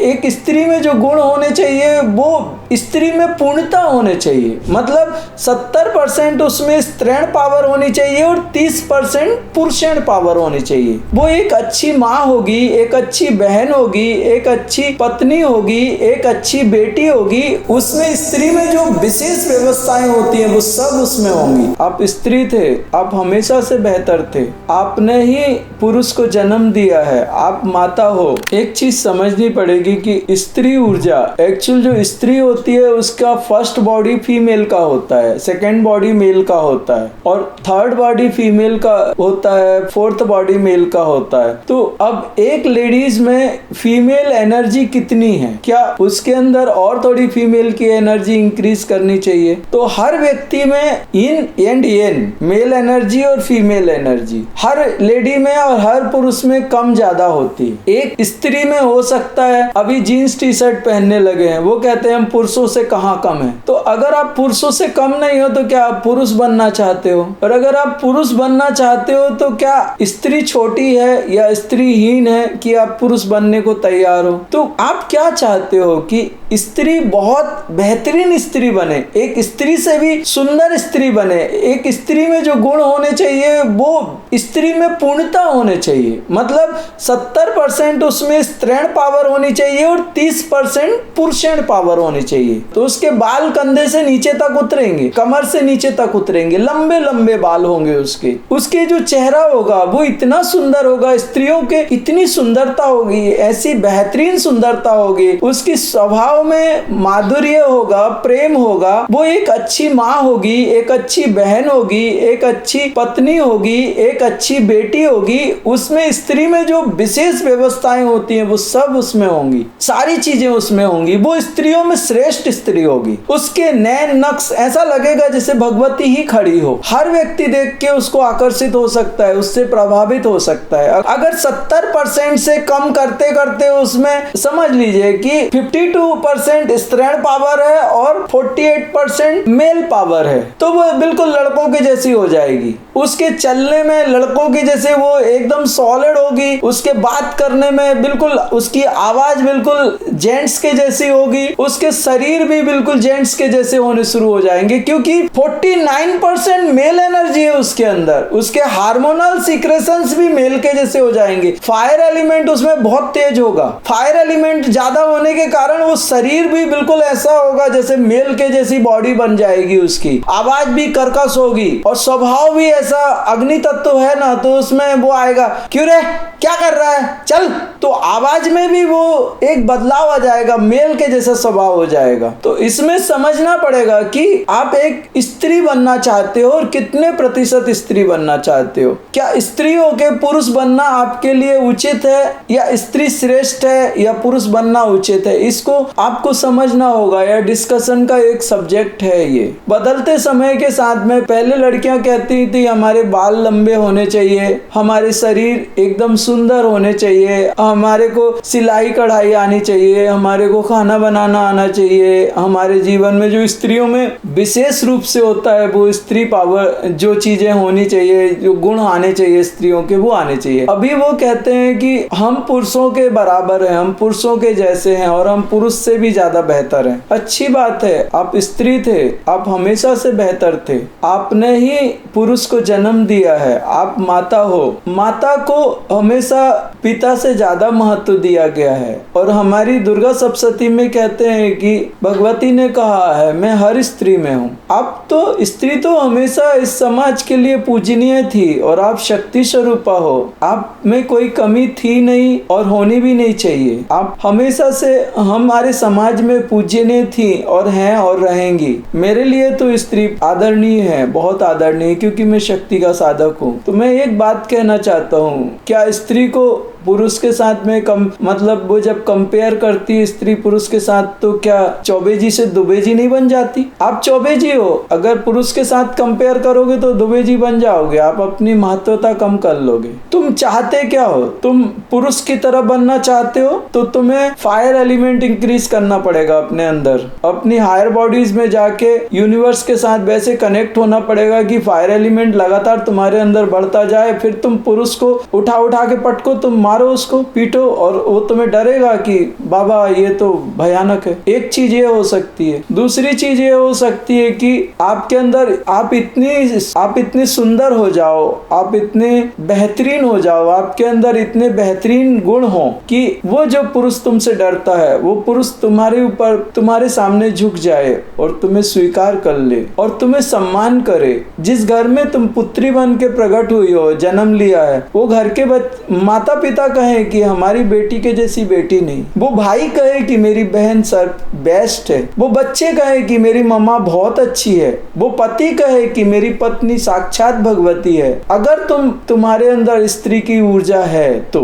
एक स्त्री में जो गुण होने चाहिए वो स्त्री में पूर्णता होने चाहिए। मतलब 70% उसमें स्त्रीण पावर होनी चाहिए और 30% पुरुषण पावर होनी चाहिए। वो एक अच्छी माँ होगी, एक अच्छी बहन होगी, एक अच्छी पत्नी होगी, एक अच्छी बेटी होगी। उसमें स्त्री में जो विशेष व्यवस्थाएं होती हैं वो सब उसमें होंगी। आप स्त्री थे, आप हमेशा से बेहतर थे, आपने ही पुरुष को जन्म दिया है, आप माता हो। एक चीज समझनी पड़ेगी कि स्त्री ऊर्जा, एक्चुअल जो स्त्री होती है उसका फर्स्ट बॉडी फीमेल का होता है, सेकंड बॉडी मेल का होता है और थर्ड बॉडी फीमेल का होता है, फोर्थ बॉडी मेल का होता है। तो अब एक लेडीज में फीमेल एनर्जी कितनी है, क्या उसके अंदर और थोड़ी फीमेल की एनर्जी इंक्रीज करनी चाहिए? तो हर व्यक्ति में in and yen, mail energy और फीमेल एनर्जी हर लेडी में और हर पुरुष में कम ज्यादा होती है। एक स्त्री में हो सकता है अभी जीन्स टी शर्ट पहनने लगे हैं, वो कहते हैं हम पुरुषों से कहाँ कम है। तो अगर आप पुरुषों से कम नहीं हो तो क्या आप पुरुष बनना चाहते हो? और अगर आप पुरुष बनना चाहते हो तो क्या स्त्री छोटी है या स्त्रीहीन है कि आप पुरुष बनने को तैयार हो? तो आप क्या चाहते हो कि स्त्री बहुत बेहतरीन स्त्री बने, एक स्त्री से भी सुंदर स्त्री बने, एक स्त्री में जो गुण होने चाहिए वो स्त्री में पूर्णता होने चाहिए। मतलब 70% उसमें स्त्रीण पावर होनी चाहिए और 30% पुरुषण पावर होनी चाहिए। तो उसके बाल कंधे से नीचे तक उतरेंगे, कमर से नीचे तक उतरेंगे, लंबे लंबे बाल होंगे उसके जो चेहरा होगा वो इतना सुंदर होगा, स्त्रियों के इतनी सुंदरता होगी, ऐसी बेहतरीन सुंदरता होगी, उसकी स्वभाव में माधुर्य होगा, प्रेम होगा। वो एक अच्छी माँ होगी, एक अच्छी बहन होगी, एक अच्छी पत्नी होगी, एक अच्छी बेटी होगी। उसमें स्त्री में जो विशेष व्यवस्थाएं होती हैं वो सब उसमें होंगी, सारी चीजें उसमें होंगी। वो स्त्रियों में श्रेष्ठ स्त्री होगी। उसके नैन नक्श ऐसा लगेगा जैसे भगवती ही खड़ी हो। हर व्यक्ति देख के उसको आकर्षित हो सकता है, उससे प्रभावित हो सकता है। अगर 70% से कम करते करते उसमें समझ लीजिए कि 52% स्त्रीण पावर है और 48% मेल पावर है, तो वो बिल्कुल लड़कों के जैसी हो जाएगी। उसके चलने में लड़कों की जैसे वो एकदम सॉलिड होगी, उसके बात करने में बिल्कुल उसकी आवाज बिल्कुल जेंट्स के जैसी होगी, उसके शरीर भी बिल्कुल जेंट्स के जैसे होने शुरू हो जाएंगे क्योंकि 49% मेल एनर्जी है उसके अंदर। उसके हार्मोनल सीक्रेशंस भी मेल के जैसे हो जाएंगे। फायर एलिमेंट उसमें बहुत तेज होगा। फायर एलिमेंट ज्यादा होने के कारण वो शरीर भी बिल्कुल ऐसा होगा जैसे मेल के जैसी बॉडी बन जाएगी। उसकी आवाज भी कर्कश होगी और स्वभाव भी ऐसा अग्नि तत्व है ना, तो उसमें वो आएगा, क्यों रे क्या कर रहा है, चल। तो आवाज में भी वो एक बदलाव आ जाएगा, मेल के जैसा स्वभाव हो जाएगा। तो इसमें समझना पड़ेगा कि आप एक स्त्री बनना चाहते हो और कितने प्रतिशत स्त्री बनना चाहते हो। क्या स्त्री होके पुरुष बनना आपके लिए उचित है या स्त्री श्रेष्ठ है या पुरुष बनना उचित है? इसको आपको समझना होगा। यह डिस्कशन का एक सब्जेक्ट है। ये बदलते समय के साथ में पहले लड़कियां कहती थी हमारे बाल लंबे होने चाहिए, हमारे शरीर एकदम सुंदर होने चाहिए, हमारे को सिलाई कढ़ाई आनी चाहिए, हमारे को खाना बनाना आना चाहिए। हमारे जीवन में जो स्त्रियों में विशेष रूप से होता है वो स्त्री पावर, जो चीजें होनी चाहिए, जो गुण आने चाहिए स्त्रियों के, वो आने चाहिए। अभी वो कहते हैं कि हम पुरुषों के बराबर हैं, हम पुरुषों के जैसे हैं और हम पुरुष से भी ज्यादा बेहतर हैं। अच्छी बात है, आप स्त्री थे, आप हमेशा से बेहतर थे, आपने ही पुरुष को जन्म दिया है, आप माता हो। माता को हमेशा पिता से ज्यादा महत्व दिया गया है और हमारी दुर्गा सप्तशती में कहते हैं कि भगवती ने कहा है मैं हर स्त्री में हूँ। आप तो स्त्री तो हमेशा इस समाज के लिए पूजनीय थी और आप शक्ति स्वरूपा हो। आप में कोई कमी थी नहीं और होनी भी नहीं चाहिए। आप हमेशा से हमारे समाज में पूजनीय थी और हैं और रहेंगी। मेरे लिए तो स्त्री आदरणीय है, बहुत आदरणीय, क्योंकि मैं शक्ति का साधक हूँ। तो मैं एक बात कहना चाहता हूँ, क्या स्त्री को पुरुष के साथ में मतलब वो जब कंपेयर करती है स्त्री पुरुष के साथ, तो क्या चौबे जी से दुबे जी नहीं बन जाती? आप चौबे जी हो, अगर पुरुष के साथ कंपेयर करोगे तो दुबे जी बन जाओगे। आप अपनी महत्वता कम कर लोगे। तुम चाहते क्या हो? तुम पुरुष की तरह बनना चाहते हो तो तुम्हें फायर एलिमेंट इंक्रीज करना पड़ेगा अपने अंदर। अपनी हायर बॉडीज में जाके यूनिवर्स के साथ वैसे कनेक्ट होना पड़ेगा कि फायर एलिमेंट लगातार तुम्हारे अंदर बढ़ता जाए। फिर तुम पुरुष को उठा उठा के पटको, तुम मारो उसको, पीटो, और वो तुम्हें डरेगा कि बाबा ये तो भयानक है। एक चीज ये हो सकती है। दूसरी चीज ये हो सकती है कि आपके अंदर आप इतने सुंदर हो जाओ, आप इतने बेहतरीन हो जाओ, आपके अंदर इतने बेहतरीन गुण हो कि वो जो पुरुष तुमसे डरता है वो पुरुष तुम्हारे ऊपर, तुम्हारे सामने झुक जाए और तुम्हें स्वीकार कर ले और तुम्हें सम्मान करे। जिस घर में तुम पुत्री बन के प्रकट हुई हो, जन्म लिया है, वो घर के माता पिता कहे कि हमारी बेटी के जैसी बेटी नहीं, वो भाई कहे कि मेरी बहन सर बेस्ट है, वो बच्चे कहे कि मेरी मम्मा बहुत अच्छी है, वो पति कहे कि मेरी पत्नी साक्षात भगवती है। अगर तुम्हारे अंदर स्त्री की ऊर्जा है तो